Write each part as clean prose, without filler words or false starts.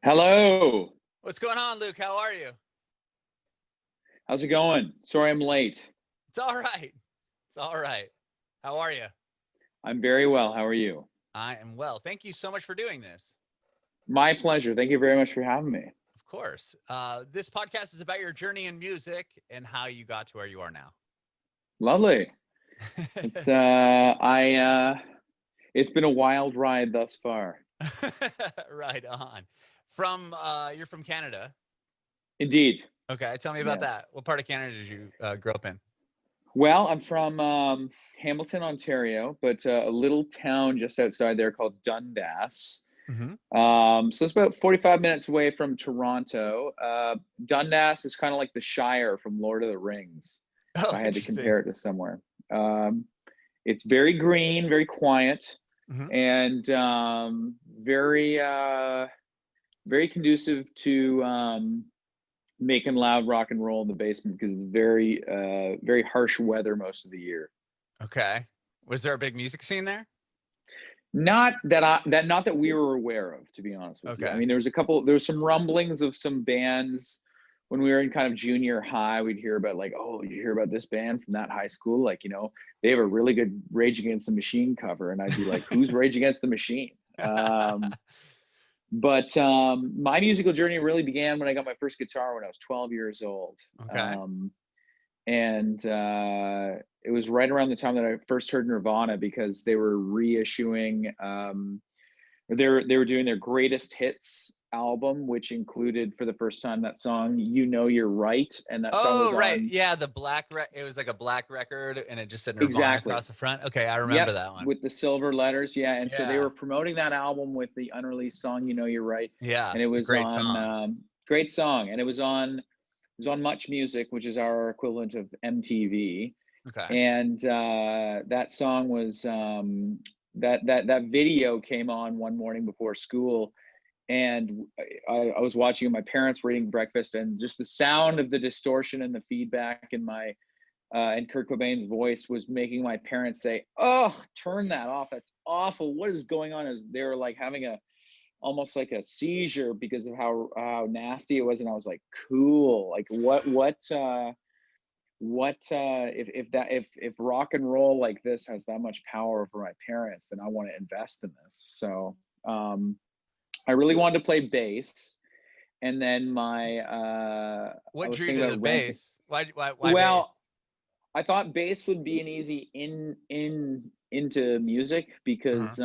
Hello. What's going on, Luke? How are you? How's it going? Sorry I'm late. It's all right. It's all right. How are you? I'm very well. How are you? I am well. Thank you so much for doing this. My pleasure. Thank you very much for having me. Of course. This podcast is about your journey in music and how you got to where you are now. Lovely. It's it's been a wild ride thus far. Right on. You're from Canada. Indeed. Okay, tell me about Yes. that. What part of Canada did you grow up in? Well, I'm from Hamilton, Ontario, but a little town just outside there called Dundas. Mm-hmm. So it's about 45 minutes away from Toronto. Dundas is kind of like the Shire from Lord of the Rings, if Oh, I had to interesting. compare it to somewhere. Um, it's very green, very quiet, Mm-hmm. and very conducive to making loud rock and roll in the basement because it's very harsh weather most of the year. Okay. Was there a big music scene there? Not that we were aware of, to be honest with you. I Okay. mean, there was some rumblings of some bands when we were in kind of junior high. We'd hear about like, oh, you hear about this band from that high school? Like, they have a really good Rage Against the Machine cover, and I'd be like, who's Rage Against the Machine? But my musical journey really began when I got my first guitar when I was 12 years old. Okay. And it was right around the time that I first heard Nirvana because they were reissuing, they were doing their greatest hits album, which included for the first time that song "You Know You're Right," and that song Oh, was right. on Yeah, it was like a black record and it just said Nirvana exactly. across the front. Okay, I remember Yep, that one. with the silver letters, yeah. And so they Yeah. were promoting that album with the unreleased song "You Know You're Right," Yeah, and it it's a was great on song. great song, and it was on Much Music, which is our equivalent of MTV. Okay. And that song was that video came on one morning before school, and I was watching it. My parents were eating breakfast, and just the sound of the distortion and the feedback in my and Kurt Cobain's voice was making my parents say, "Oh, turn that off. That's awful. What is going on?" As they were like having a almost like a seizure because of how nasty it was, and I was like, "Cool. Like if rock and roll like this has that much power over my parents, then I want to invest in this." So I really wanted to play bass, and then I What was drew you thinking to the about renting. bass? Why bass? Well, I thought bass would be an easy into music Uh-huh. because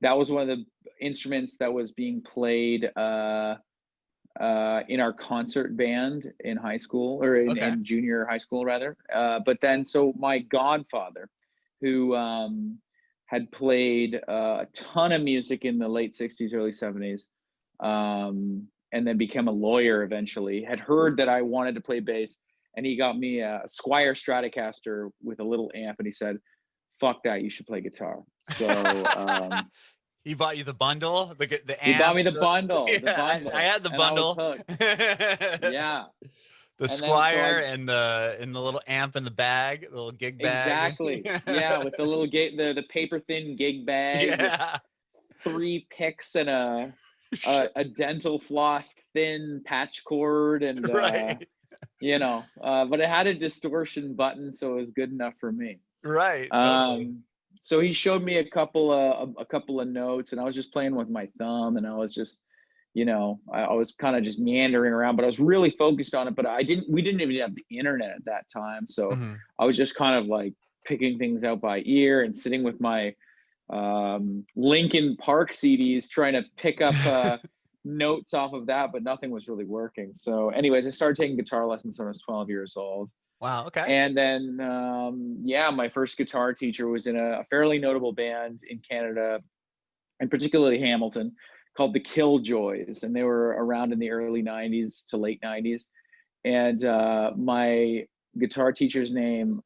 that was one of the instruments that was being played in our concert band in high school, or Okay. in junior high school rather. But then, so my godfather, who had played a ton of music in the late 60s, early 70s, and then became a lawyer eventually, had heard that I wanted to play bass. And he got me a Squire Stratocaster with a little amp, and he said, "Fuck that, you should play guitar." So He bought you the bundle, the he bought amp. me the bundle, the Yeah, I bundle, had the and I was bundle. hooked. Yeah. The And then so Squire I and the little amp in the bag, the little gig bag. exactly, yeah, with the little the paper thin gig bag with Yeah. 3 picks and a dental floss thin patch cord, and Right. but it had a distortion button, so it was good enough for me. Right. Totally. So he showed me a couple of notes, and I was just playing with my thumb, and I was just, I was kind of just meandering around, but I was really focused on it. But we didn't even have the internet at that time, so Hmm. I was just kind of like picking things out by ear and sitting with my Linkin Park CDs, trying to pick up notes off of that, but nothing was really working. So, anyways, I started taking guitar lessons when I was 12 years old. Wow. Okay. And then, yeah, my first guitar teacher was in a fairly notable band in Canada, and particularly Hamilton, called the Killjoys. And they were around in the early 90s to late 90s. And my guitar teacher's name,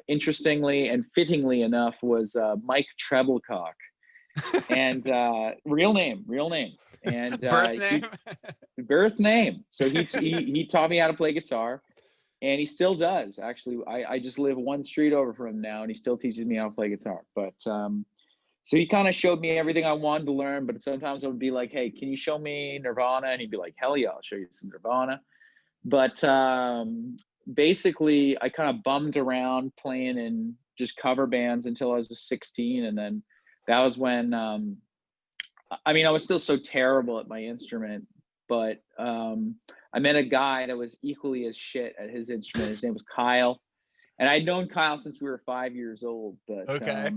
interestingly and fittingly enough, was Mike Treblecock. And real name. And Birth name. birth name. So he taught me how to play guitar, and he still does. Actually, I just live one street over from him now, and he still teaches me how to play guitar. But So he kind of showed me everything I wanted to learn, but sometimes I would be like, hey, can you show me Nirvana? And he'd be like, hell yeah, I'll show you some Nirvana. But basically, I kind of bummed around playing in just cover bands until I was 16. And then that was when, I mean, I was still so terrible at my instrument, but I met a guy that was equally as shit at his instrument. His name was Kyle. And I'd known Kyle since we were 5 years old. But Okay.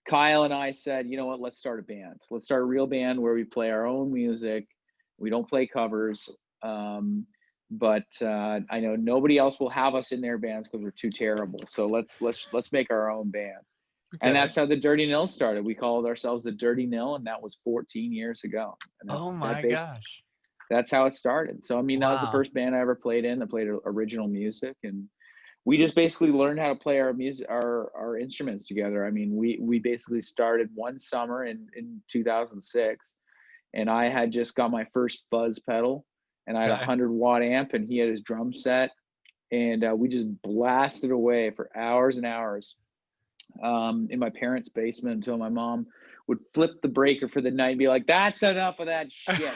Kyle and I said, you know what, let's start a band. Let's start a real band where we play our own music. We don't play covers. But I know nobody else will have us in their bands because we're too terrible. So let's make our own band. Okay. And that's how the Dirty Nil started. We called ourselves the Dirty Nil, and that was 14 years ago. And Oh my gosh. That's how it started. So I mean, that was the Wow. first band I ever played in. I played original music, and we just basically learned how to play our music, our instruments together. I mean, we basically started one summer in 2006, and I had just got my first fuzz pedal, and I had a 100-watt amp, and he had his drum set, and we just blasted away for hours and hours in my parents' basement until my mom would flip the breaker for the night and be like, that's enough of that shit.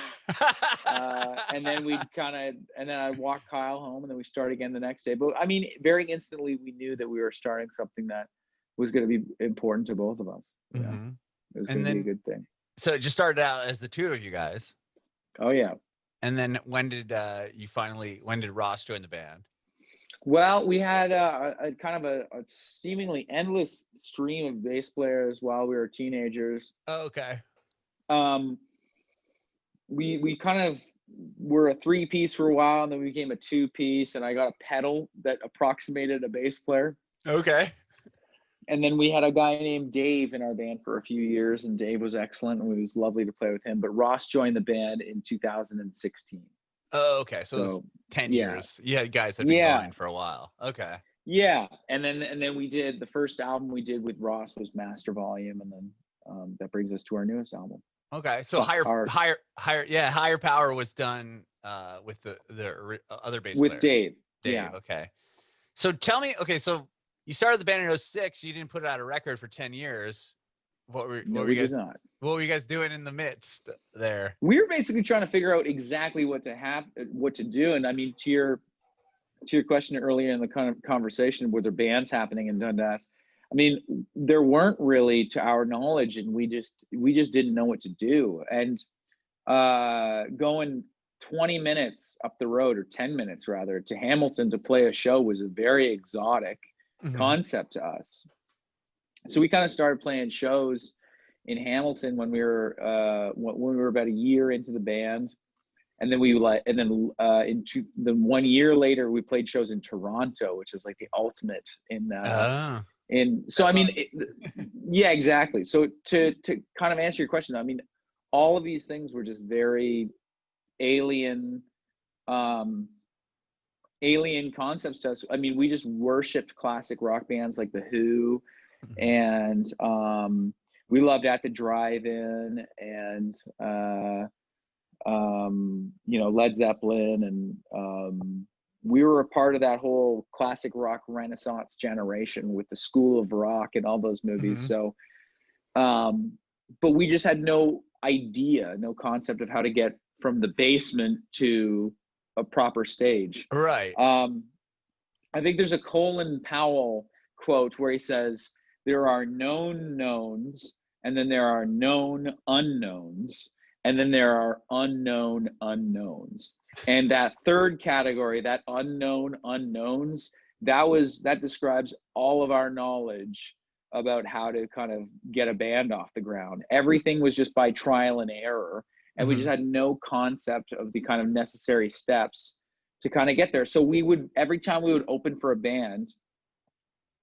And then and then I'd walk Kyle home, and then we start again the next day. But I mean, very instantly, we knew that we were starting something that was going to be important to both of us. You know? It was going to be a good thing. So it just started out as the two of you guys. Oh yeah. And then when did Ross join the band? Well, we had a kind of a seemingly endless stream of bass players while we were teenagers. Oh, okay. We kind of were a 3-piece for a while, and then we became a 2-piece, and I got a pedal that approximated a bass player. Okay. And then we had a guy named Dave in our band for a few years, and Dave was excellent, and it was lovely to play with him. But Ross joined the band in 2016. Oh, okay. So it was 10 years. Yeah, you guys had been going for a while. Okay. Yeah. And then we did the first album we did with Ross was Master Volume, and then that brings us to our newest album. Okay. So Higher Power was done with the other bass player. With Dave. Dave. Yeah. Okay. So tell me, so you started the band in 2006, you didn't put out a record for 10 years. What were you guys doing in the midst there? We were basically trying to figure out exactly what to do. And I mean, to your question earlier in the kind of conversation, were there bands happening in Dundas? I mean, there weren't really, to our knowledge, and we just didn't know what to do. And going 20 minutes up the road, or 10 minutes rather, to Hamilton to play a show was a very exotic concept to us. So we kind of started playing shows in Hamilton when we were about a year into the band, and then the 1 year later we played shows in Toronto, which is like the ultimate so I mean, yeah, exactly. So to kind of answer your question, I mean, all of these things were just very alien concepts to us. I mean, we just worshipped classic rock bands like The Who, and we loved At the Drive-In, and Led Zeppelin, and we were a part of that whole classic rock renaissance generation with the School of Rock and all those movies. So but we just had no concept of how to get from the basement to a proper stage. Right. I think there's a Colin Powell quote where he says, there are known knowns, and then there are known unknowns, and then there are unknown unknowns. And that third category, that unknown unknowns, that describes all of our knowledge about how to kind of get a band off the ground. Everything was just by trial and error, and we just had no concept of the kind of necessary steps to kind of get there. So every time we would open for a band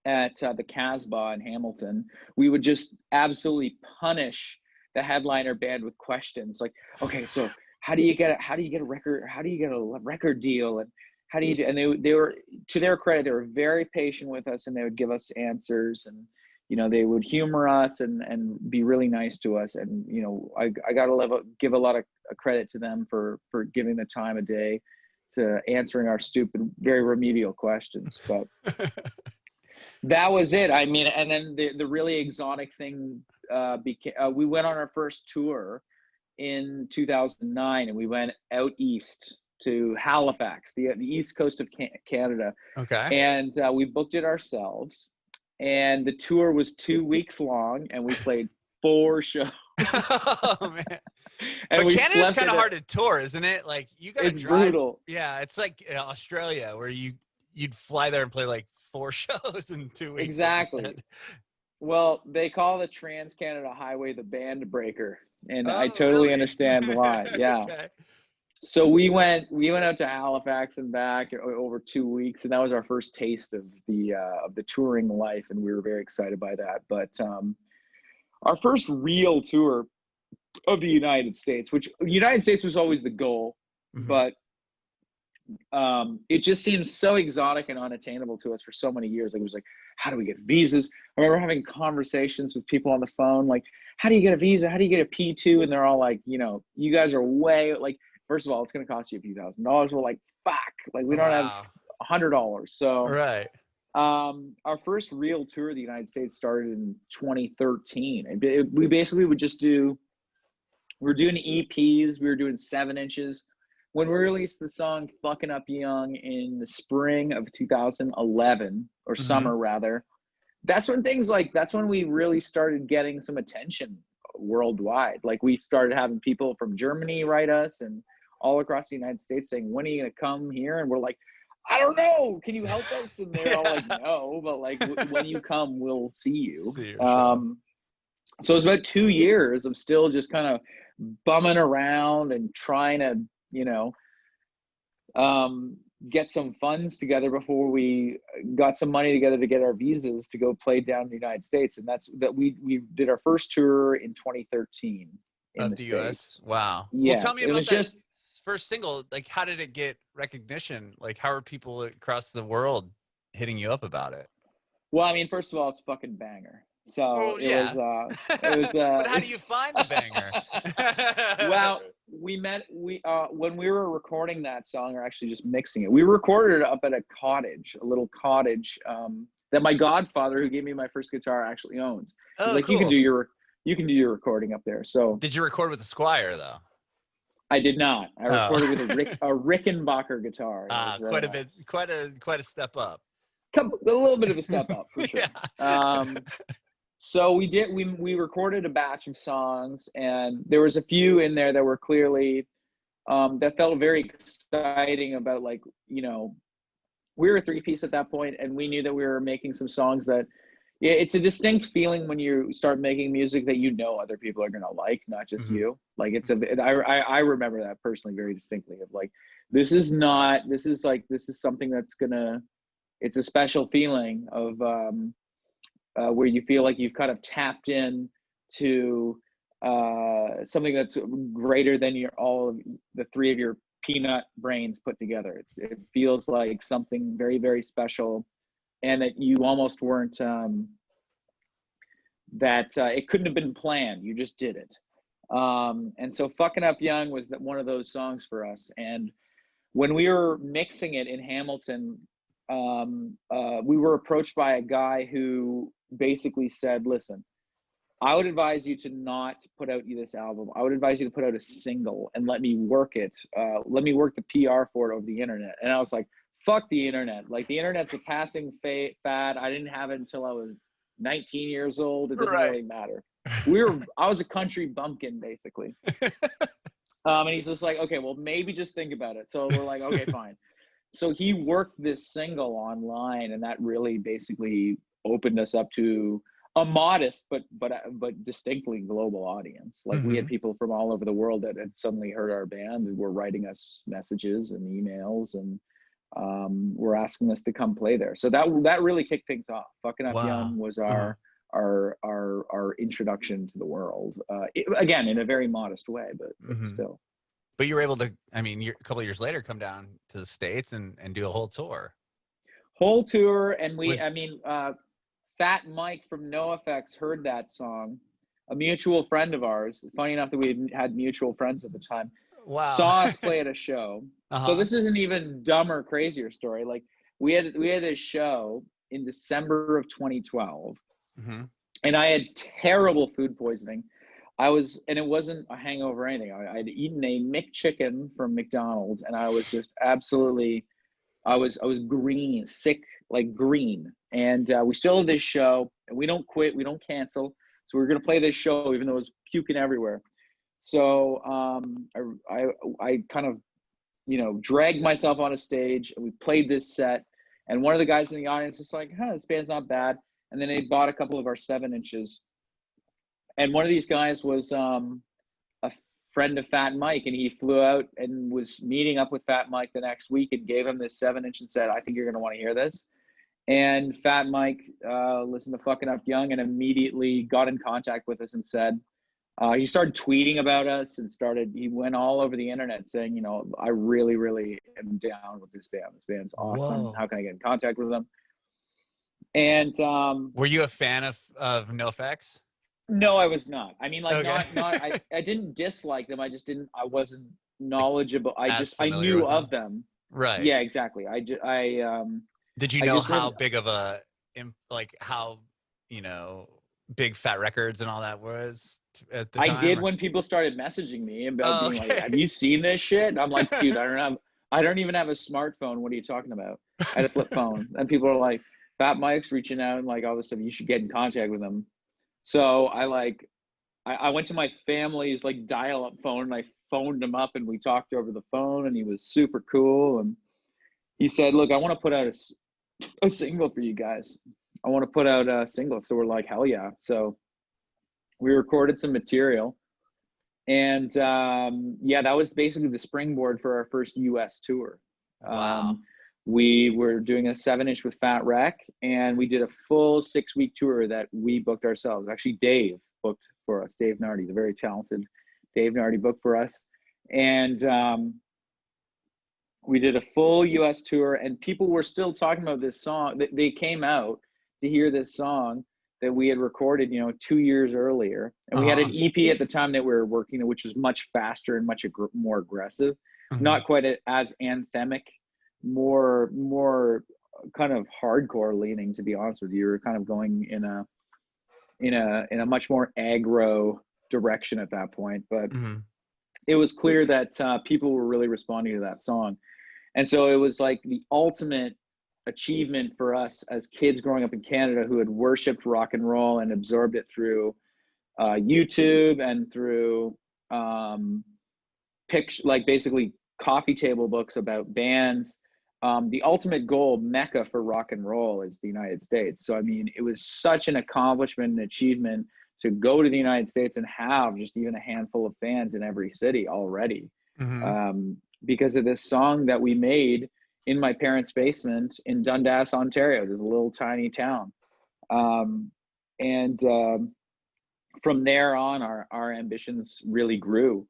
at the Casbah in Hamilton, we would just absolutely punish the headliner band with questions like, okay, so how do you get a record? How do you get a record deal? And how do you do? And they were, to their credit, they were very patient with us, and they would give us answers, and they would humor us and be really nice to us. And I gotta give a lot of credit to them for giving the time of day to answering our stupid, very remedial questions. But That was it. I mean, and then the really exotic thing became, we went on our first tour in 2009, and we went out east to Halifax, the east coast of Canada. Okay. And we booked it ourselves. And the tour was 2 weeks long, and we played 4 shows. Oh man! And but Canada's kind of hard to tour, isn't it? Like you got to drive. It's brutal. Yeah, it's like Australia, where you'd fly there and play like 4 shows in 2 weeks. Exactly. Well, they call the Trans-Canada Highway the band breaker, and I totally understand why. Yeah. Okay. So we went out to Halifax and back over 2 weeks, and that was our first taste of the touring life, and we were very excited by that. But our first real tour of the United States, which the United States was always the goal, but it just seemed so exotic and unattainable to us for so many years. Like, it was like, how do we get visas? I remember having conversations with people on the phone, like, how do you get a visa? How do you get a P2? And they're all like, you know, you guys are way, like, first of all, it's going to cost you a few $1,000s. We're like, fuck, like, we don't have $100. So right. Our first real tour of the United States started in 2013. We basically would just we were doing EPs. We were doing 7 inches. When we released the song Fuckin Up Young in the spring of 2011, or summer rather, that's when we really started getting some attention worldwide. Like, we started having people from Germany write us and all across the United States saying, when are you going to come here? And we're like, I don't know. Can you help us? And they're all like, no, but like, when you come, we'll see you. So it was about 2 years of still just kind of bumming around and trying to, you know, get some funds together before we got some money together to get our visas to go play down in the United States. And we did our first tour in 2013 in the US. Wow. Yes. Well, tell me about that first single. Like, how did it get recognition? Like, how are people across the world hitting you up about it? Well, I mean, first of all, it's a fucking banger. So it was but how do you find the banger? Well, when we were recording that song, or actually just mixing it, we recorded it up at a little cottage that my godfather, who gave me my first guitar, actually owns. He's like, cool. you can do your recording up there. So did you record with the Squire though? I did not. I recorded with a Rickenbacker guitar. Quite a step up. A little bit of a step up for sure. Yeah. So we recorded a batch of songs, and there was a few in there that were clearly that felt very exciting about, like, you know, we were a 3-piece at that point, and we knew that we were making some songs that, yeah, it's a distinct feeling when you start making music that, you know, other people are gonna like, not just you. Like, I remember that personally very distinctly, of like, this is something that's gonna, it's a special feeling of where you feel like you've kind of tapped in to something that's greater than all of the 3 of your peanut brains put together. It feels like something very, very special, and that you almost weren't, it couldn't have been planned. You just did it. And so Fuckin Up Young was one of those songs for us. And when we were mixing it in Hamilton, we were approached by a guy who basically said, listen, I would advise you to not put out this album. I would advise you to put out a single and let me work it. Let me work the PR for it over the internet. And I was like, fuck the internet. Like, the internet's a passing fad. I didn't have it until I was 19 years old. It doesn't really matter. I was a country bumpkin, basically. And he's just like, okay, well, maybe just think about it. So we're like, okay, fine. So he worked this single online, and that really basically opened us up to a modest but distinctly global audience. Like, we had people from all over the world that had suddenly heard our band and were writing us messages and emails, and were asking us to come play there. So that really kicked things off. Fuckin Up Young was our introduction to the world. Again, in a very modest way, but still. But you were able to, I mean, a couple of years later, come down to the States and do a whole tour. And Fat Mike from NoFX heard that song. A mutual friend of ours, funny enough that we had mutual friends at the time, saw us play at a show. So this is an even dumber, crazier story. Like, we had this show in December of 2012, Mm-hmm. and I had terrible food poisoning. And it wasn't a hangover or anything. I'd eaten a McChicken from McDonald's, and I was just absolutely, I was green, sick, like green. And we still have this show, and we don't quit, we don't cancel. So we're gonna play this show, even though it was puking everywhere. So I kind of, dragged myself on a stage, and we played this set. And one of the guys in the audience was like, "Huh, this band's not bad." And then they bought a couple of our 7-inches. And one of these guys was a friend of Fat Mike, and he flew out and was meeting up with Fat Mike the next week and gave him this 7-inch and said, "I think you're going to want to hear this." And Fat Mike listened to Fuckin Up Young and immediately got in contact with us and said, he started tweeting about us and he went all over the internet saying, "I really, really am down with this band. This band's awesome. Whoa. How can I get in contact with them?" And were you a fan of NoFX? No, I was not. I mean, Okay. I didn't dislike them. I wasn't knowledgeable. I familiar knew with of them. Right. Yeah, exactly. Did you know how big of how, big Fat Records and all that was at the time? I did when people started messaging me about being like, "Have you seen this shit?" And I'm like, "Dude, I don't even have a smartphone. What are you talking about?" I had a flip phone. And people are like, "Fat Mike's reaching out and like all this stuff. You should get in contact with him." So I went to my family's like dial-up phone, and I phoned him up, and we talked over the phone, and he was super cool. And he said, "Look, I want to put out a single for you guys. I want to put out a single." So we're like, "Hell yeah." So we recorded some material, and that was basically the springboard for our first US tour. Wow. We were doing a 7-inch with Fat Wreck, and we did a full 6-week tour that we booked ourselves. Actually, Dave booked for us. Dave Nardi, the very talented Dave Nardi, booked for us. And we did a full US tour, and people were still talking about this song. They came out to hear this song that we had recorded, 2 years earlier. And we had an EP at the time that we were working, which was much faster and much more aggressive, not quite as anthemic. More kind of hardcore leaning, to be honest with you. We're kind of going in a much more aggro direction at that point, but it was clear that people were really responding to that song. And so it was like the ultimate achievement for us as kids growing up in Canada who had worshipped rock and roll and absorbed it through YouTube and through basically coffee table books about bands. The ultimate goal, mecca for rock and roll, is the United States. So, I mean, it was such an accomplishment and achievement to go to the United States and have just even a handful of fans in every city already. Because of this song that we made in my parents' basement in Dundas, Ontario. There's a little tiny town. From there on, our ambitions really grew.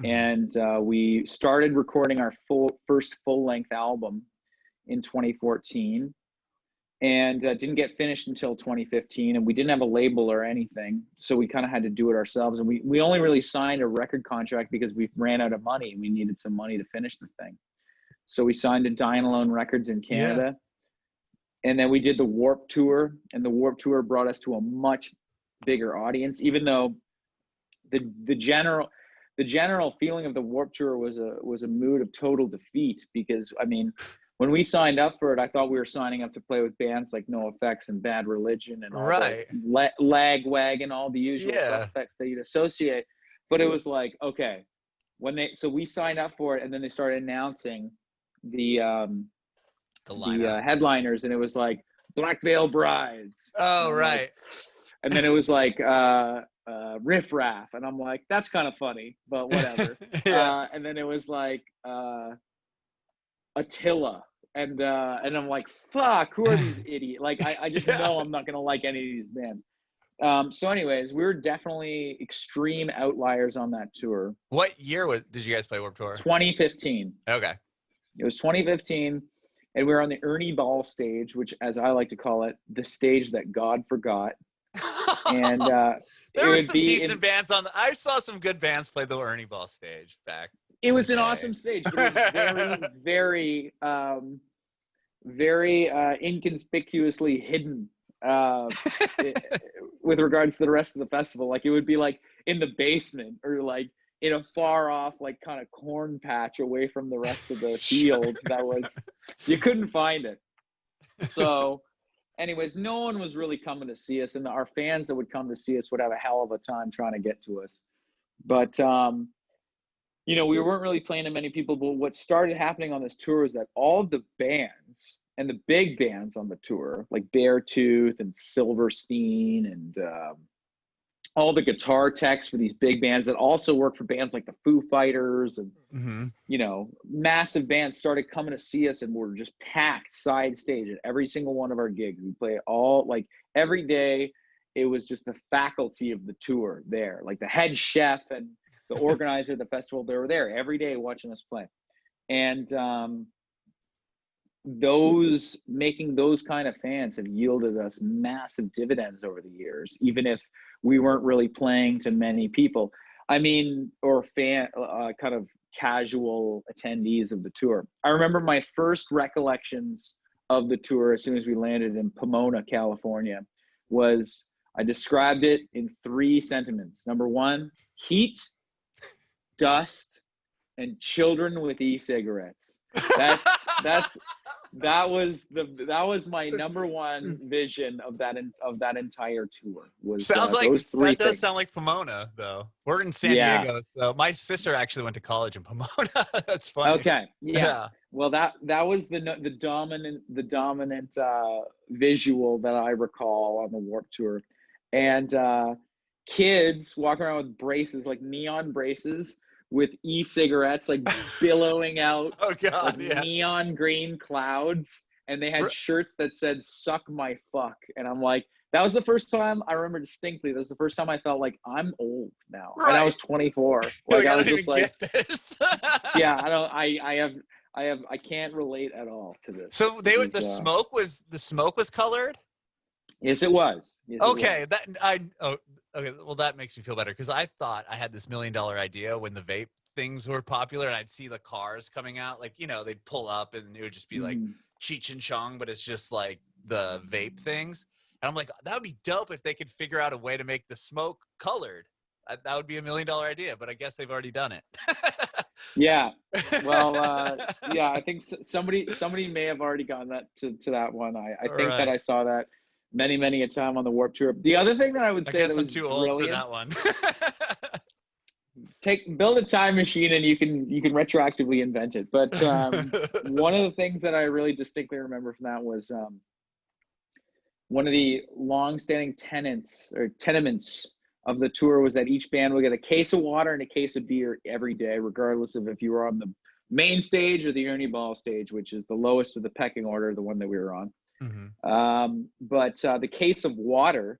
And we started recording our first full-length album in 2014, and didn't get finished until 2015. And we didn't have a label or anything, so we kind of had to do it ourselves. And we only really signed a record contract because we ran out of money. We needed some money to finish the thing. So we signed to Dine Alone Records in Canada. Yeah. And then we did the Warped Tour, and the Warped Tour brought us to a much bigger audience, even though the general feeling of the Warped Tour was a mood of total defeat. Because, I mean, when we signed up for it, I thought we were signing up to play with bands like NoFX and Bad Religion and all the Lagwagon, all the usual suspects that you'd associate. But it was like, okay, so we signed up for it, and then they started announcing the headliners, and it was like Black Veil Brides. Oh, right. Like, and then it was like Riff Raff, and I'm like, that's kind of funny, but whatever. And then it was like Attila, and I'm like, fuck, who are these idiots? Like, I just know I'm not gonna like any of these bands. So anyways, we were definitely extreme outliers on that tour. What year did you guys play Warped Tour? 2015. Okay. It was 2015, and we were on the Ernie Ball stage, which, as I like to call it, the stage that God forgot. And there were some decent bands I saw some good bands play the Ernie Ball stage back. It was an awesome stage, but it was very, very very inconspicuously hidden with regards to the rest of the festival. Like it would be like in the basement or like in a far off like kind of corn patch away from the rest of the field. That was, you couldn't find it. So anyways, no one was really coming to see us, and our fans that would come to see us would have a hell of a time trying to get to us. But you know, we weren't really playing to many people. But what started happening on this tour is that all of the bands and the big bands on the tour, like Beartooth and Silverstein and all the guitar techs for these big bands that also work for bands like the Foo Fighters and, you know, massive bands started coming to see us, and we're just packed side stage at every single one of our gigs. We play all, like every day. It was just the faculty of the tour there, like the head chef and the organizer of the festival. They were there every day watching us play. And making those kind of fans have yielded us massive dividends over the years, even if we weren't really playing to many people. I mean, or fan kind of casual attendees of the tour. I remember my first recollections of the tour as soon as we landed in Pomona, California, was I described it in 3 sentiments. Number 1, heat, dust, and children with e-cigarettes. That was my number 1 vision of that entire tour. Was sounds like those 3 that does things. sound like Pomona though. We're in San Diego, so my sister actually went to college in Pomona. That's funny. Okay, yeah. Well, that was the dominant visual that I recall on the Warped Tour, and kids walking around with braces, like neon braces, with e-cigarettes like billowing out neon green clouds, and they had shirts that said "suck my fuck," and I'm like, that was the first time I remember distinctly. That was the first time I felt like I'm old now, and I was 24. Like I was just like, this. Yeah, I can't relate at all to this. So the smoke was colored. Yes, it was. Yes, okay, it was. Okay, well that makes me feel better, because I thought I had this $1 million idea when the vape things were popular, and I'd see the cars coming out, like, you know, they'd pull up and it would just be like Cheech and Chong, but it's just like the vape things. And I'm like, that would be dope if they could figure out a way to make the smoke colored. That would be $1 million idea, but I guess they've already done it. Yeah. Well, yeah, I think somebody may have already gotten that to that one. I think that I saw that many a time on the Warped Tour. The other thing that I would say, I guess that I'm was too old brilliant, for that one. build a time machine and you can retroactively invent it. But one of the things that I really distinctly remember from that was one of the long-standing tenements of the tour was that each band would get a case of water and a case of beer every day, regardless of if you were on the main stage or the Ernie Ball stage, which is the lowest of the pecking order, the one that we were on. But the case of water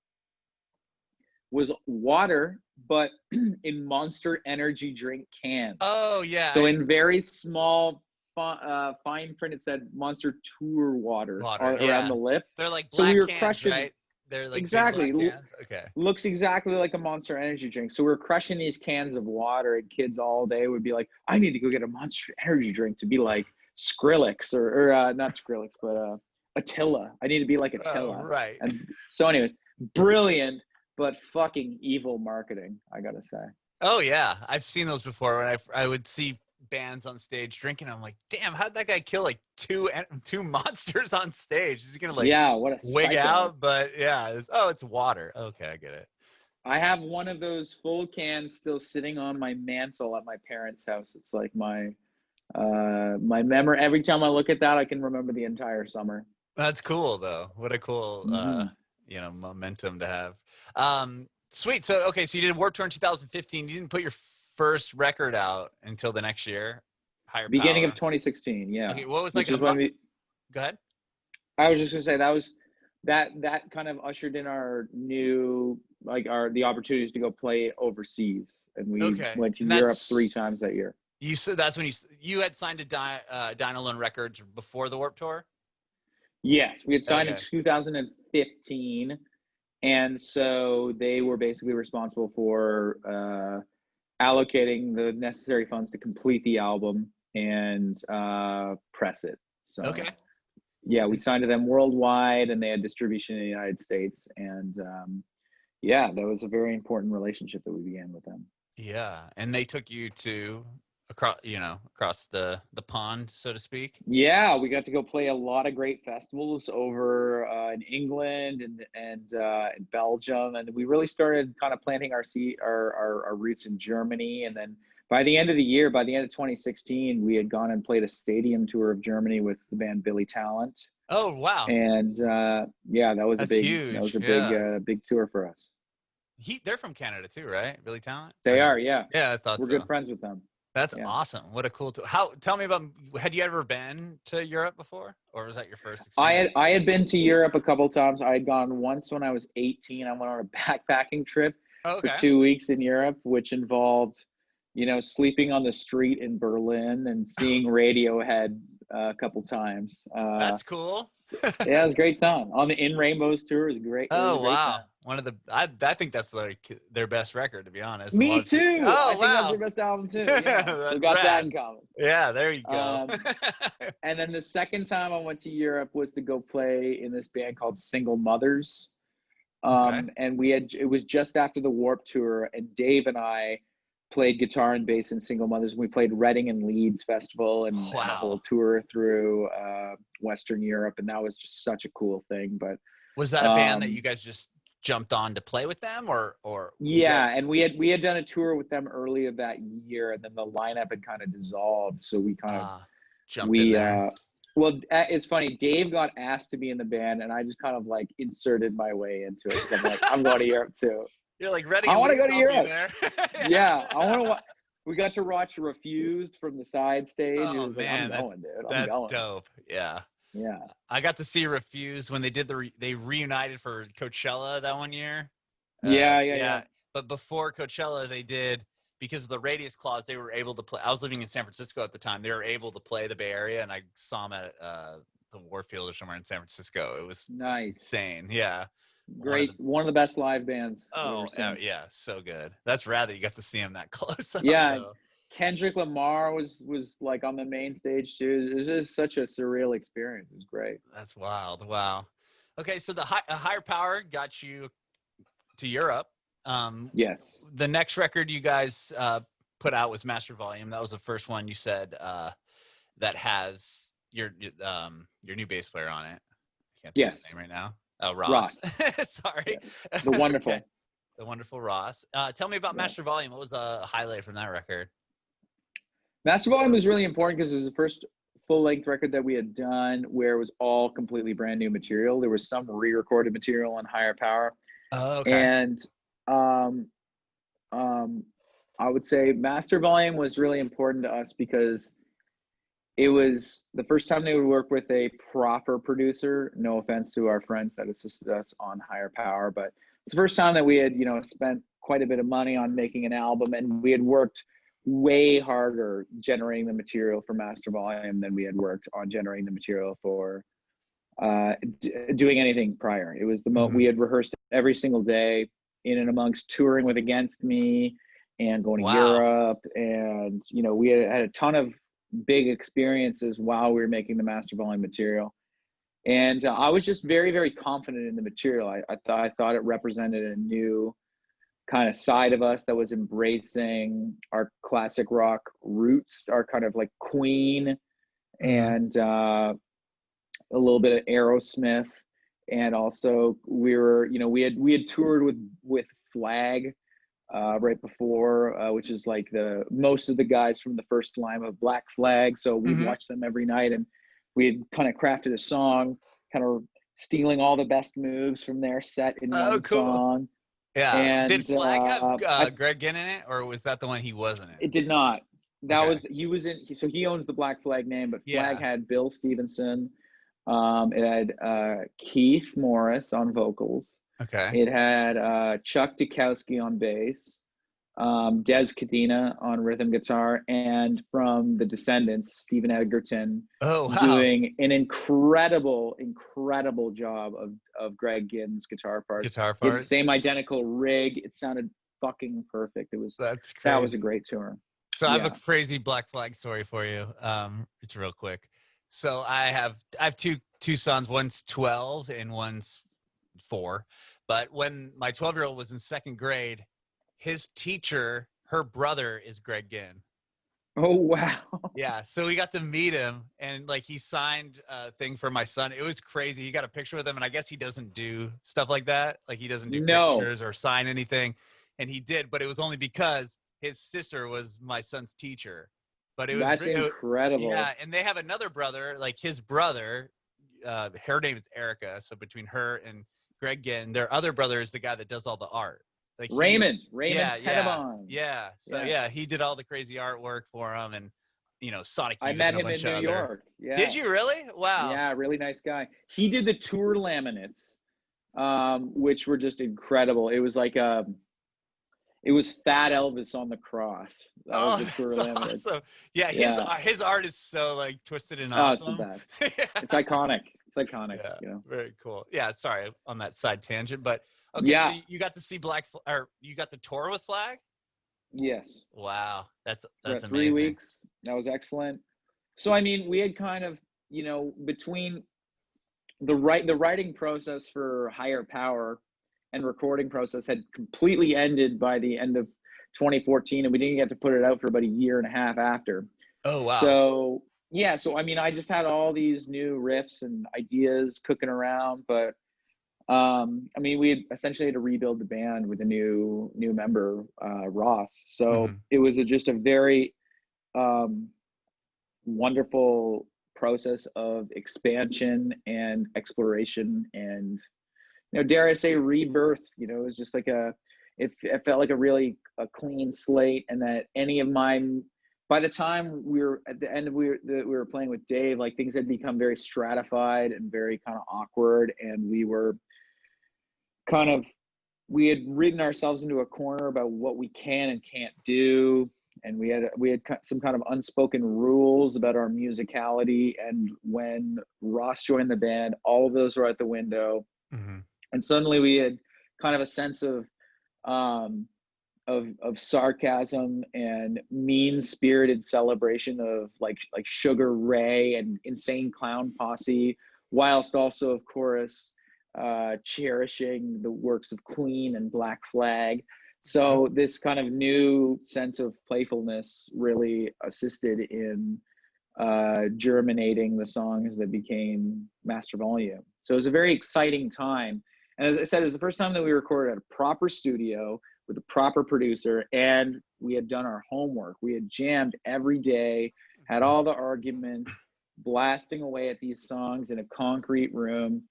was water, but in Monster Energy drink cans. Oh yeah. So in very small fine print, it said Monster Tour water around the lip. They're like black so we were cans, crushing, right? They're like exactly. Big black cans. Okay. Looks exactly like a Monster Energy drink. So we were crushing these cans of water, and kids all day would be like, I need to go get a Monster Energy drink to be like Skrillex or not Skrillex, but Attila. I need to be like Attila. Right. And so anyways, brilliant, but fucking evil marketing, I gotta say. Oh yeah, I've seen those before. When I would see bands on stage drinking, I'm like, damn, how'd that guy kill like two monsters on stage? Is he gonna like what a wig psycho. out? But yeah, it's water. Okay, I get it. I have one of those full cans still sitting on my mantle at my parents' house. It's like my memory. Every time I look at that, I can remember the entire summer. That's cool though. What a cool momentum to have. Sweet. So okay, so you did Warped Tour in 2015. You didn't put your first record out until the next year. Beginning of 2016. Yeah. Okay, what was Which like? Go ahead. I was just gonna say that kind of ushered in our new the opportunities to go play overseas, and we went to Europe 3 times that year. You said that's when you had signed to Dine Alone Records before the Warped Tour. Yes, we had signed in 2015, and so they were basically responsible for allocating the necessary funds to complete the album and press it. So Yeah, we signed to them worldwide, and they had distribution in the United States. And yeah, that was a very important relationship that we began with them. Yeah, and they took you to across the pond, so to speak. Yeah, we got to go play a lot of great festivals over in England and in Belgium, and we really started kind of planting our roots in Germany. And then by the end of the year, by the end of 2016, we had gone and played a stadium tour of Germany with the band Billy Talent. Oh wow, And yeah, that was that's a huge. big tour for us. They're from Canada too, right? Billy Talent? Or They no? are, yeah. Yeah, I thought We're so. good friends with them. That's Yeah. awesome. What a cool tour. Tell me about, had you ever been to Europe before, or was that your first experience? I had been to Europe a couple times. I had gone once when I was 18. I went on a backpacking trip for 2 weeks in Europe, which involved, sleeping on the street in Berlin and seeing Radiohead a couple times. That's cool. Yeah, it was a great time. On the In Rainbows tour, it was great. Oh, wow. Time. One of the, I think that's like their best record, to be honest. Me too. Oh, I think that's their best album too. Yeah. We got that in common. Yeah, there you go. And then the second time I went to Europe was to go play in this band called Single Mothers. And it was just after the Warped Tour, and Dave and I played guitar and bass in Single Mothers. We played Reading and Leeds Festival and a whole tour through Western Europe, and that was just such a cool thing. But was that a band that you guys just jumped on to play with them, or yeah, and we had done a tour with them earlier that year, and then the lineup had kind of dissolved, so we kind of jumped in there. Well, it's funny. Dave got asked to be in the band, and I just kind of like inserted my way into it. I'm like, I'm going to Europe too. You're like, ready? I want to go to Europe. Yeah, I want to. We got to watch Refused from the side stage. Oh man, I'm going, dude. That's dope. Yeah. Yeah. I got to see Refused when they did they reunited for Coachella that one year. Yeah. But before Coachella, they did, because of the radius clause, they were able to play. I was living in San Francisco at the time. They were able to play the Bay Area, and I saw them at the Warfield or somewhere in San Francisco. It was nice, insane. Yeah. Great. One of the best live bands. Oh, yeah. So good. That's rad that you got to see him that close up. Yeah. Kendrick Lamar was like on the main stage too. It was just such a surreal experience. It was great. That's wild. Wow. Okay. So the Higher Power got you to Europe. Yes. The next record you guys put out was Master Volume. That was the first one you said that has your new bass player on it. I can't think of his name right now. Oh, Ross. Sorry. Yeah. The wonderful. Okay. The wonderful Ross. Tell me about Master Volume. What was a highlight from that record? Master Volume was really important because it was the first full-length record that we had done where it was all completely brand new material. There was some re-recorded material on Higher Power. Oh, okay. And I would say Master Volume was really important to us because it was the first time they would work with a proper producer. No offense to our friends that assisted us on Higher Power, but it's the first time that we had, spent quite a bit of money on making an album, and we had worked way harder generating the material for Master Volume than we had worked on generating the material for doing anything prior. It was we had rehearsed every single day in and amongst touring with Against Me and going to Europe, and we had a ton of big experiences while we were making the Master Volume material. And I was just very, very confident in the material. I thought it represented a new kind of side of us that was embracing our classic rock roots, our kind of like Queen and a little bit of Aerosmith. And also we had toured with Flag right before, which is like most of the guys from the first line of Black Flag. So we watched them every night, and we had kind of crafted a song, kind of stealing all the best moves from their set in one song. Yeah. And, did Flag have Greg Ginn in it, or was that the one he wasn't in? It did not. He was in. So he owns the Black Flag name, but Flag had Bill Stevenson. It had Keith Morris on vocals. Okay. It had Chuck Dukowski on bass, Des Cadena on rhythm guitar, and from the Descendants, Stephen Edgerton, doing an incredible job of Greg Ginn's guitar parts. The same identical rig. It sounded fucking perfect. That's crazy. That was a great tour. So I have a crazy Black Flag story for you. It's real quick. So I have two sons. One's 12 and one's 4. But when my 12-year-old was in 2nd grade, his teacher, her brother, is Greg Ginn. Oh wow. Yeah, so we got to meet him, and like he signed a thing for my son. It was crazy. He got a picture with him, and I guess he doesn't do stuff like that. Like he doesn't do No, pictures or sign anything, and he did, but it was only because his sister was my son's teacher. But it was that's incredible. yeah, and they have another brother, like his brother. Her name is Erica. So between her and Greg Ginn, their other brother is the guy that does all the art. Like Raymond yeah, Pettibon. yeah. So yeah, he did all the crazy artwork for him, and Sonic I Youth met and a him in bunch New of other. York. Yeah. Did you really? Wow. Yeah, really nice guy. He did the tour laminates, which were just incredible. It was like it was Fat Elvis on the cross. That was the tour that's laminates. awesome. Yeah, his art is so like twisted and awesome. It's the best. It's iconic. It's iconic. Yeah, very cool. Yeah, sorry on that side tangent, but okay. Yeah. So you got to see or you got to tour with Flag? Yes. Wow, that's For amazing. 3 weeks. That was excellent. So I mean, we had kind of, between the writing process for Higher Power and recording process had completely ended by the end of 2014, and we didn't get to put it out for about a year and a half after. Oh wow. So yeah, so I mean, I just had all these new riffs and ideas cooking around, but I mean, we had essentially had to rebuild the band with a new member, Ross. So it was just a very wonderful process of expansion and exploration, and dare I say, rebirth. It was just like it felt like a clean slate, and that by the time we were at the end of we were playing with Dave, like things had become very stratified and very kind of awkward, and we had ridden ourselves into a corner about what we can and can't do, and we had some kind of unspoken rules about our musicality. And when Ross joined the band, all of those were out the window, and suddenly we had kind of a sense of sarcasm and mean-spirited celebration of like Sugar Ray and Insane Clown Posse, whilst also, of course, cherishing the works of Queen and Black Flag. So this kind of new sense of playfulness really assisted in germinating the songs that became Master Volume. So it was a very exciting time. And as I said, it was the first time that we recorded at a proper studio with a proper producer, and we had done our homework. We had jammed every day, had all the arguments, blasting away at these songs in a concrete room,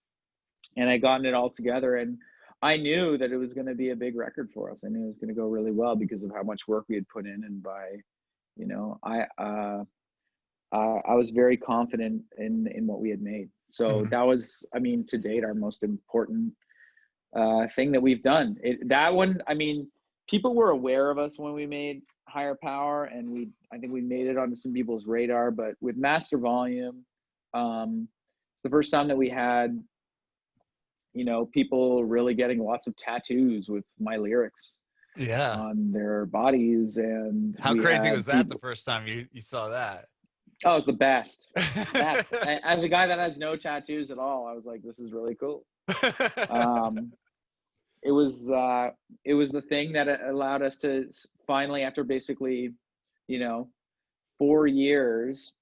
and I gotten it all together. And I knew that it was going to be a big record for us. I knew it was going to go really well because of how much work we had put in, and I was very confident in what we had made. So that was, I mean, to date, our most important thing that we've done. That one, I mean, people were aware of us when we made Higher Power, and I think we made it onto some people's radar. But with Master Volume, it's the first time that we had, people really getting lots of tattoos with my lyrics on their bodies. And how crazy was that the first time you saw that? Oh, it's the best. As a guy that has no tattoos at all, I was like, this is really cool. It was the thing that allowed us to finally, after basically, 4 years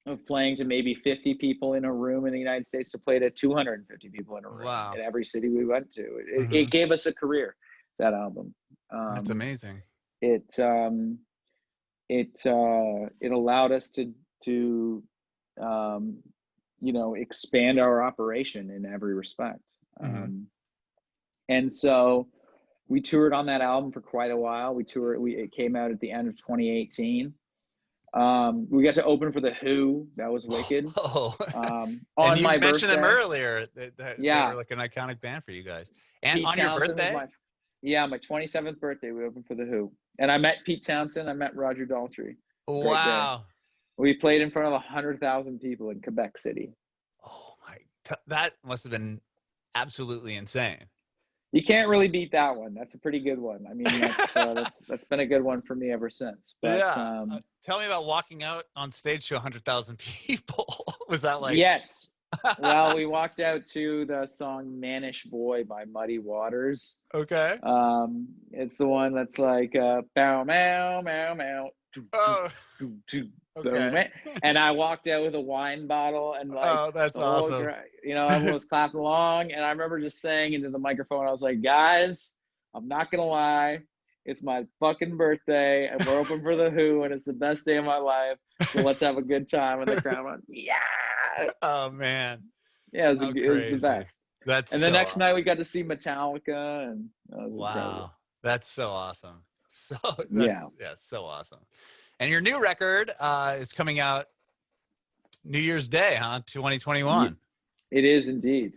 of playing to maybe 50 people in a room in the United States, to play to 250 people in a room in every city we went to. It gave us a career, that album. That's amazing. It allowed us to expand our operation in every respect. And so we toured on that album for quite a while. It came out at the end of 2018. We got to open for The Who. That was wicked. On and you my birthday. mentioned them earlier. They were like an iconic band for you guys. And Pete on Townsend your birthday? my 27th birthday, we opened for The Who. And I met Pete Townsend. I met Roger Daltrey. Wow. We played in front of 100,000 people in Quebec City. Oh my! That must have been absolutely insane. You can't really beat that one. That's a pretty good one. I mean, that's been a good one for me ever since. But Yeah. Tell me about walking out on stage to 100,000 people. Was that like? Yes. Well, we walked out to the song "Mannish Boy" by Muddy Waters. Okay. It's the one that's like bow meow meow meow. Oh. Okay. And I walked out with a wine bottle and like, oh, that's awesome. Everyone was clapping along, and I remember just saying into the microphone, I was like, guys, I'm not gonna lie, it's my fucking birthday, and we're open for the Who, and it's the best day of my life. So let's have a good time. And the crowd went, yeah. Oh man. Yeah, it was the best. That's and the next night we got to see Metallica, and wow, incredible. That's so awesome. So yeah, so awesome. And your new record is coming out New Year's Day, huh? 2021. It is indeed.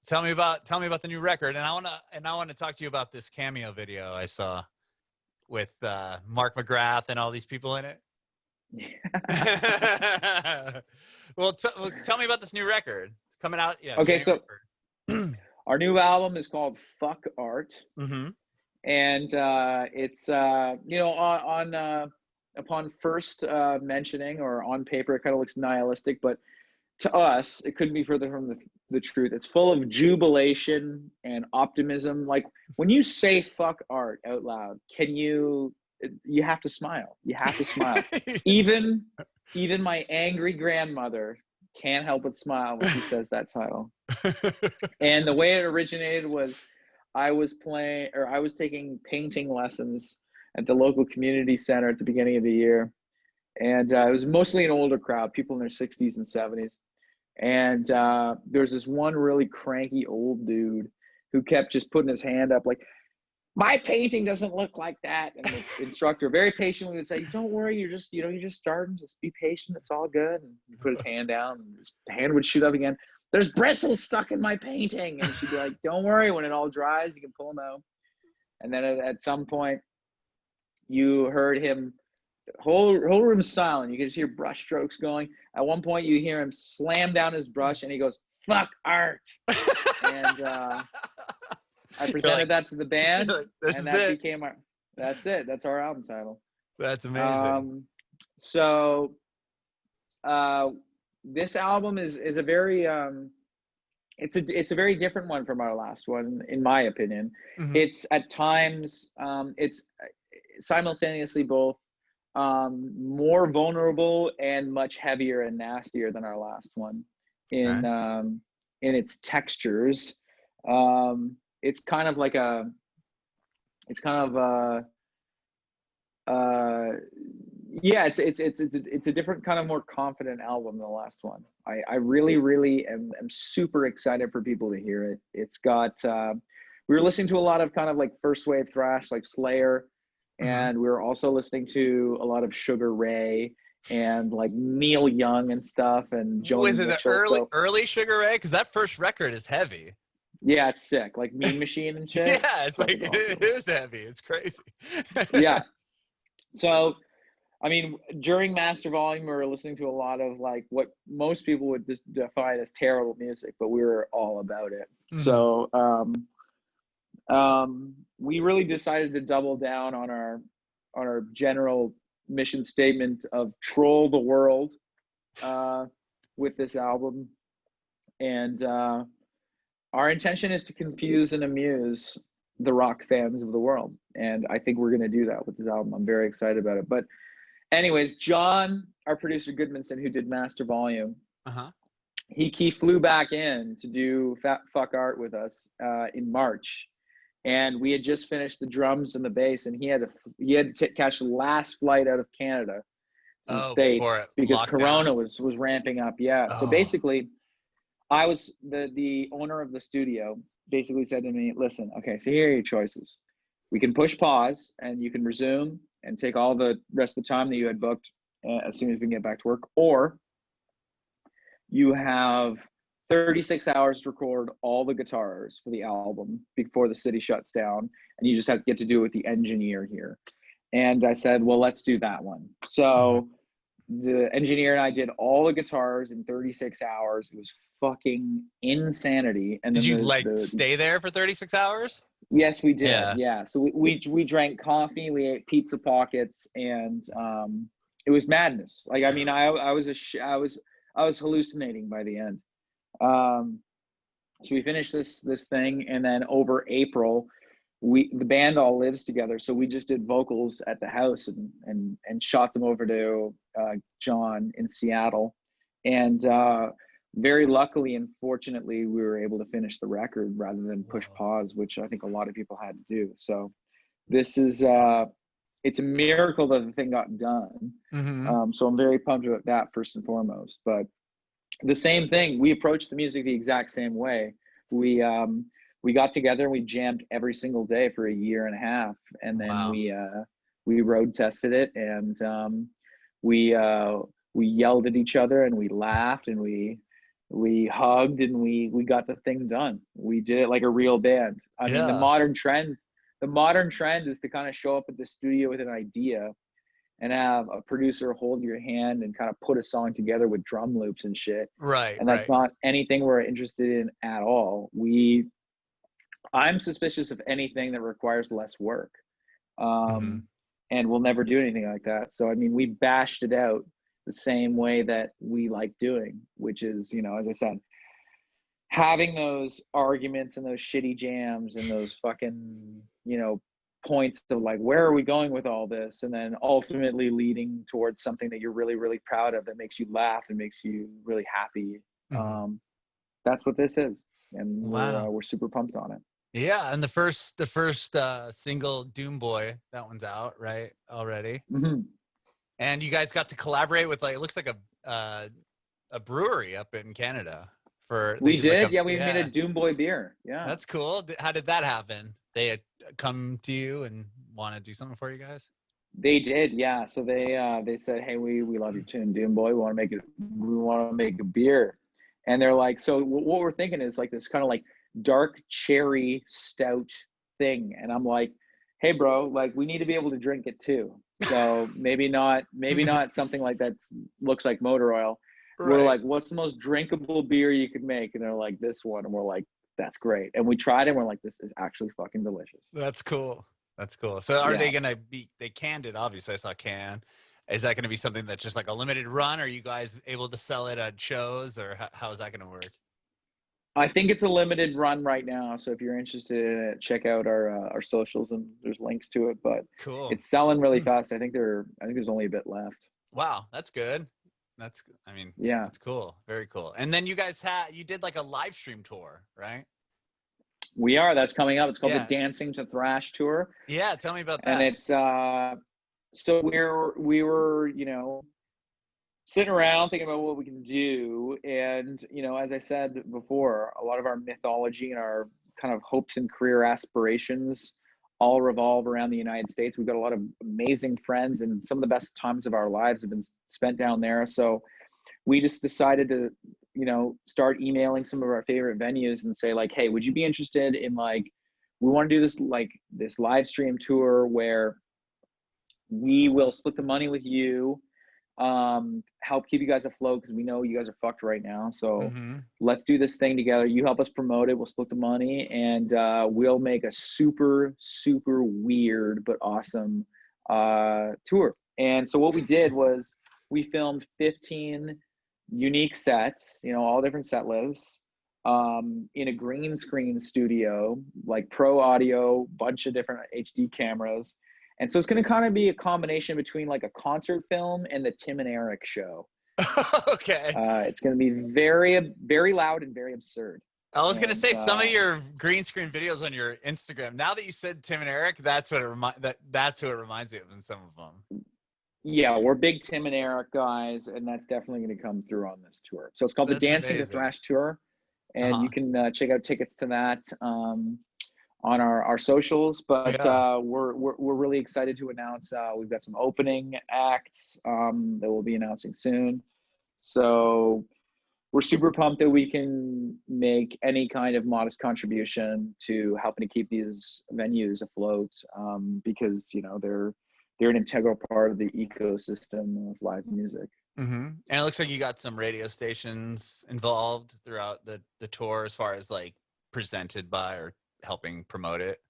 Tell me about the new record, and I want to talk to you about this cameo video I saw with Mark McGrath and all these people in it. well, tell me about this new record. It's coming out. Yeah. Okay, so our new album is called Fuck Art, mm-hmm. and it's upon first mentioning or on paper, it kind of looks nihilistic, but to us, it couldn't be further from the truth. It's full of jubilation and optimism. Like when you say "fuck art" out loud, you have to smile. You have to smile. Even my angry grandmother can't help but smile when she says that title. And the way it originated was I was taking painting lessons at the local community center at the beginning of the year. And it was mostly an older crowd, people in their 60s and 70s. And there's this one really cranky old dude who kept just putting his hand up like, my painting doesn't look like that. And the instructor very patiently would say, don't worry, you're just starting, just be patient, it's all good. And he put his hand down and his hand would shoot up again. There's bristles stuck in my painting. And she'd be like, don't worry, when it all dries, you can pull them out. And then at some point, you heard him, whole room silent. You could just hear brush strokes going. At one point, you hear him slam down his brush, and he goes, "Fuck art." And I presented that to the band, and that became our. That's it. That's our album title. That's amazing. So, this album is a very it's a very different one from our last one, in my opinion. Mm-hmm. It's at times it's simultaneously both more vulnerable and much heavier and nastier than our last one in its textures. It's kind of like it's a different kind of more confident album than the last one. I really am super excited for people to hear it. It's got we were listening to a lot of kind of like first wave thrash like Slayer, and we were also listening to a lot of Sugar Ray and like Neil Young and stuff, and Joni Was it Mitchell. the early Sugar Ray? Because that first record is heavy. Yeah, it's sick. Like Mean Machine and shit. Yeah, it's like awesome. It is heavy. It's crazy. Yeah. So, I mean, during Master Volume, we were listening to a lot of like what most people would just define as terrible music, but we were all about it. Mm-hmm. So, we really decided to double down on our general mission statement of troll the world with this album, and our intention is to confuse and amuse the rock fans of the world, and I think we're going to do that with this album. I'm very excited about it. But anyways, John, our producer Goodmanson, who did Master Volume, he flew back in to do Fuck Art with us in March. And we had just finished the drums and the bass, and he had to catch the last flight out of Canada to the States because Corona was ramping up. Yeah. Oh. So basically, I was the owner of the studio basically said to me, listen, okay, so here are your choices. We can push pause and you can resume and take all the rest of the time that you had booked as soon as we can get back to work, or you have 36 hours to record all the guitars for the album before the city shuts down, and you just have to get to do it with the engineer here. And I said, well, let's do that one. So the engineer and I did all the guitars in 36 hours. It was fucking insanity. And did you stay there for 36 hours? Yes, we did. Yeah. Yeah. So we drank coffee, we ate pizza pockets, and it was madness. Like, I mean, I was hallucinating by the end. Um, so we finished this thing, and then over April, the band all lives together, so we just did vocals at the house and shot them over to John in Seattle, and very luckily and fortunately we were able to finish the record rather than push Whoa. pause, which I think a lot of people had to do. So this is it's a miracle that the thing got done. Mm-hmm. So I'm very pumped about that first and foremost. But the same thing, we approached the music the exact same way. We got together and we jammed every single day for a year and a half, and then Wow. we road tested it, and we yelled at each other, and we laughed, and we hugged, and we got the thing done. We did it like a real band. I mean, Yeah. the modern trend is to kind of show up at the studio with an idea and have a producer hold your hand and kind of put a song together with drum loops and shit. Right. And that's Right. not anything we're interested in at all. I'm suspicious of anything that requires less work. Mm-hmm. And we'll never do anything like that. So, I mean, we bashed it out the same way that we like doing, which is, you know, as I said, having those arguments and those shitty jams and those fucking, you know, points of like, where are we going with all this? And then ultimately leading towards something that you're really, really proud of, that makes you laugh and makes you really happy. Mm-hmm. That's what this is. And Wow. we're super pumped on it. Yeah, and the first single, Doom Boy, that one's out, right, already. Mm-hmm. And you guys got to collaborate with, like, it looks like a brewery up in Canada for they We did like did. a, Yeah, we made a yeah. Doom Boy beer. Yeah. That's cool. How did that happen? They had come to you and want to do something for you guys? They did, yeah. So they said, "Hey, we love your tune, Doom Boy. We want to make a beer," and they're like, "So what we're thinking is like this kind of like dark cherry stout thing," and I'm like, "Hey, bro, like we need to be able to drink it too. So maybe not something like that looks like motor oil. We're Right. like, what's the most drinkable beer you could make?" And they're like, "This one," and we're like, "That's great." And we tried it, and we're like, "This is actually fucking delicious." That's cool. That's cool. So are Yeah. they gonna be? They canned it. Obviously, I saw can. Is that going to be something that's just like a limited run? Are you guys able to sell it at shows, or how is that going to work? I think it's a limited run right now. So if you're interested in it, check out our socials, and there's links to it. But Cool. it's selling really fast. I think there's only a bit left. Wow, that's good. I mean, Yeah, that's cool. Very cool. And then you did like a live stream tour, right? we are. That's coming up. It's called the Yeah. Dancing to Thrash tour, Yeah. Tell me about and that. it's so we were, you know, sitting around thinking about what we can do, and you know, as I said before, a lot of our mythology and our kind of hopes and career aspirations all revolve around the United States. We've got a lot of amazing friends, and some of the best times of our lives have been spent down there. So we just decided to, you know, start emailing some of our favorite venues and say like, hey, would you be interested in, like, we want to do this, like this live stream tour where we will split the money with you, help keep you guys afloat because we know you guys are fucked right now. So Mm-hmm. let's do this thing together. You help us promote it, we'll split the money, and we'll make a super super weird but awesome tour. And so what we did was we filmed 15 unique sets, you know, all different set lists, in a green screen studio, like pro audio, bunch of different HD cameras. And so it's going to kind of be a combination between like a concert film and the Tim and Eric show. Okay. It's going to be very, very loud and very absurd. I was gonna And say some of your green screen videos on your Instagram. Now that you said Tim and Eric, that's what that's who it reminds me of in some of them. yeah, we're big Tim and Eric guys, and that's definitely going to come through on this tour. So it's called the That's Dancing to amazing. Thrash tour, and Uh-huh. you can check out tickets to that on our socials. But Yeah. we're really excited to announce we've got some opening acts that we'll be announcing soon. So we're super pumped that we can make any kind of modest contribution to helping to keep these venues afloat, because you know they're an integral part of the ecosystem of live music. Mm-hmm. And it looks like you got some radio stations involved throughout the tour as far as like presented by or helping promote it.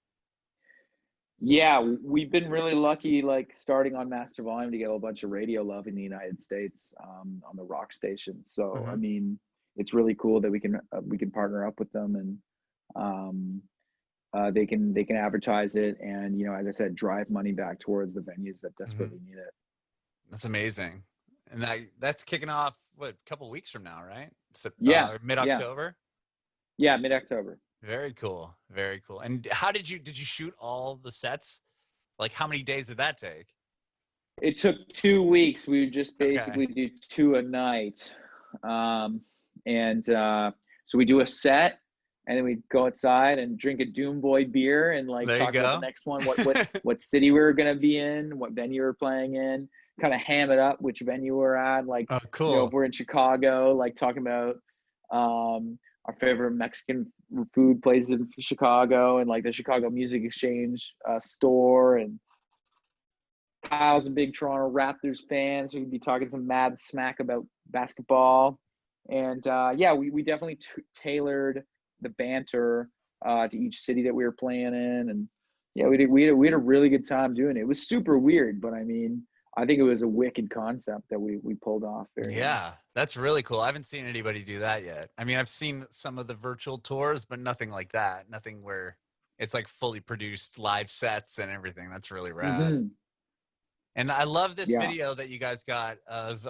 Yeah, we've been really lucky, like starting on Master Volume to get a bunch of radio love in the United States, on the rock stations. So I Hmm. mean, it's really cool that we can partner up with them, and um, they can advertise it, and as I said, drive money back towards the venues that Hmm. desperately need it. That's amazing. And that's kicking off what, a couple weeks from now, right? Yeah, Mid yeah, October. yeah, mid-October. Very cool. Very cool. And how did you shoot all the sets? Like, how many days did that take? It took 2 weeks. We would just Okay. basically do two a night. Um, and so we do a set, and then we go outside and drink a Doom Boy beer and like There you talk about the go. next one, what city we were gonna be in, what venue we are playing in, kind of ham it up which venue we're at. Like, Oh, if cool. we're in Chicago, like talking about our favorite Mexican food places in Chicago, and like the Chicago Music Exchange store, and Kyle's a big Toronto Raptors fan, so we'd be talking some mad smack about basketball. And yeah, we definitely tailored the banter to each city that we were playing in, and yeah, we had a really good time doing it. It was super weird, but I mean, I think it was a wicked concept that we pulled off very well. Yeah, that's really cool. I haven't seen anybody do that yet. I mean, I've seen some of the virtual tours, but nothing like that. Nothing where it's like fully produced live sets and everything. That's really rad. Hmm. And I love this Yeah. video that you guys got of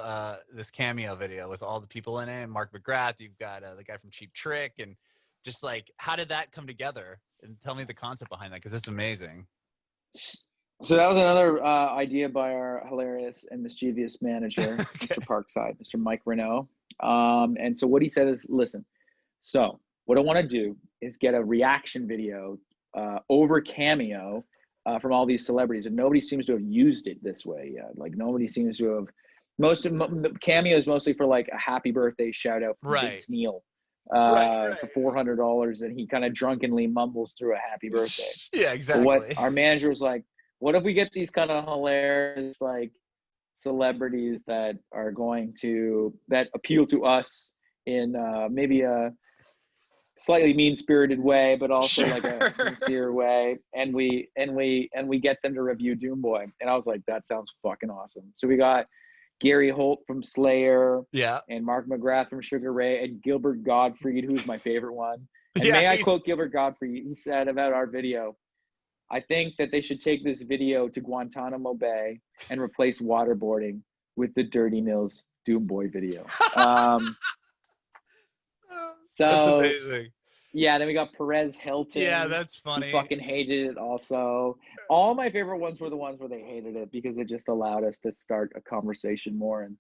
this cameo video with all the people in it. Mark McGrath, you've got the guy from Cheap Trick, and just like, how did that come together? And tell me the concept behind that, because it's amazing. So that was another idea by our hilarious and mischievous manager, Okay. Mr. Parkside, Mr. Mike Renault. And so what he said is, listen, so what I want to do is get a reaction video over Cameo from all these celebrities, and nobody seems to have used it this way yet. Like, nobody seems to have. Cameo is mostly for like a happy birthday shout out from Right. Vince Neil Right. for Right. $400, and he kind of drunkenly mumbles through a happy birthday. Yeah, But what exactly. our manager was like, what if we get these kind of hilarious like celebrities that are going to that appeal to us in maybe a slightly mean-spirited way, but also Sure. like a sincere way, and we get them to review Doom Boy. And I was like, that sounds fucking awesome. So we got Gary Holt from Slayer, Yeah. and Mark McGrath from Sugar Ray, and Gilbert Gottfried, who's my favorite one. And Yeah. may I quote Gilbert Gottfried? He said about our video, I think that they should take this video to Guantanamo Bay and replace waterboarding with the Dirty Nils Doom Boy video. That's So amazing. yeah, then we got Perez Yeah, Hilton, that's who funny. fucking hated it also. All my favorite ones were the ones where they hated it, because it just allowed us to start a conversation more. And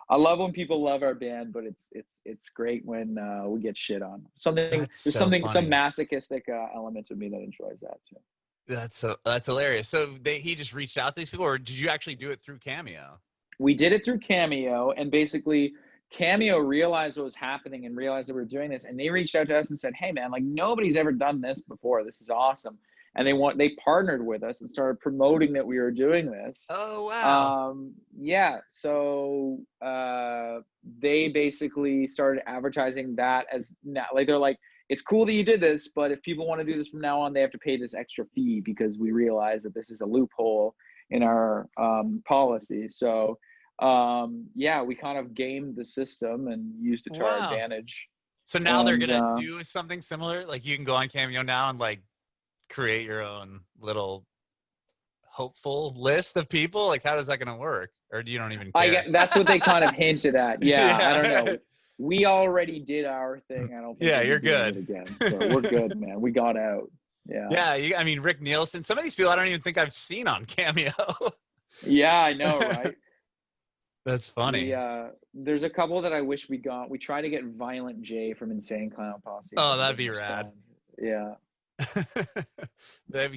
I love when people love our band, but it's great when we get shit on. That's There's so some funny. masochistic element of me that enjoys that too. That's hilarious. So he just reached out to these people, or did you actually do it through Cameo? We did it through Cameo, and basically Cameo realized what was happening and realized that we were doing this, and they reached out to us and said, hey man, like nobody's ever done this before, this is awesome. And they partnered with us and started promoting that we were doing this. Oh wow. Yeah, so they basically started advertising that as now, like they're like, it's cool that you did this, but if people want to do this from now on, they have to pay this extra fee, because we realize that this is a loophole in our policy. So yeah, we kind of gamed the system and used it to our Wow. advantage. So now they're And gonna do something similar. Like, you can go on Cameo now and like create your own little hopeful list of people. Like, how is that gonna work? Or do you don't even I care? get that's what they kind of hinted at. Yeah, I don't Yeah. know. We already did our thing. I don't think Yeah, we'll be you're doing it good. again. So we're good, man. We got out. Yeah. Yeah, I mean, Rick Nielsen. Some of these people I don't even think I've seen on Cameo. Yeah, I know, right? That's We funny. there's a couple that I wish we got. We tried to get Violent J from Insane Clown Posse, but Oh, we that'd didn't be rad. respond. Yeah.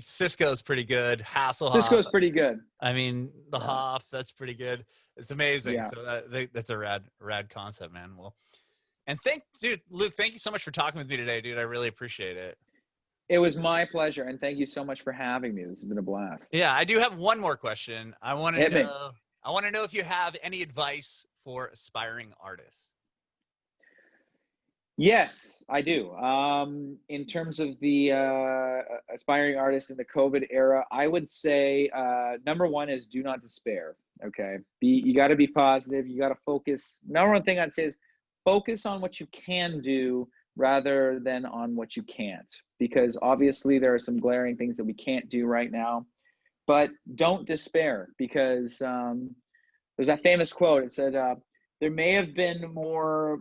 Cisco's pretty good. Hasselhoff. Cisco's pretty good. I mean, the Yeah. Hoff. That's pretty good. It's amazing. Yeah. So that's a rad concept, man. Well, and dude, Luke. Thank you so much for talking with me today, dude. I really appreciate it. It was my pleasure, and thank you so much for having me. This has been a blast. Yeah, I do have one more question. I want to Hit me. know. I want to know if you have any advice for aspiring artists. Yes, I do. In terms of the aspiring artists in the COVID era, I would say number one is do not despair. Okay, you got to be positive. You got to focus. Number one thing I'd say is focus on what you can do rather than on what you can't, because obviously there are some glaring things that we can't do right now. But don't despair, because there's that famous quote. It said, there may have been more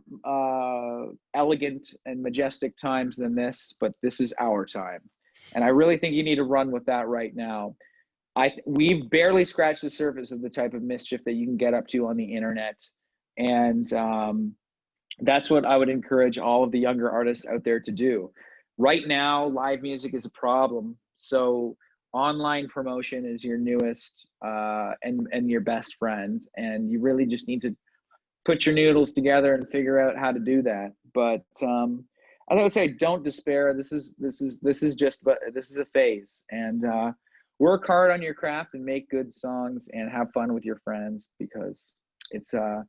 elegant and majestic times than this, but this is our time. And I really think you need to run with that right now. We've barely scratched the surface of the type of mischief that you can get up to on the internet. And that's what I would encourage all of the younger artists out there to do. Right now, live music is a problem. So online promotion is your newest and your best friend. And you really just need to put your noodles together and figure out how to do that. But I would say don't despair. This is a phase, and work hard on your craft and make good songs and have fun with your friends, because it's a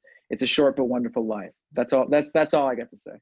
short but wonderful life. That's all I got to say.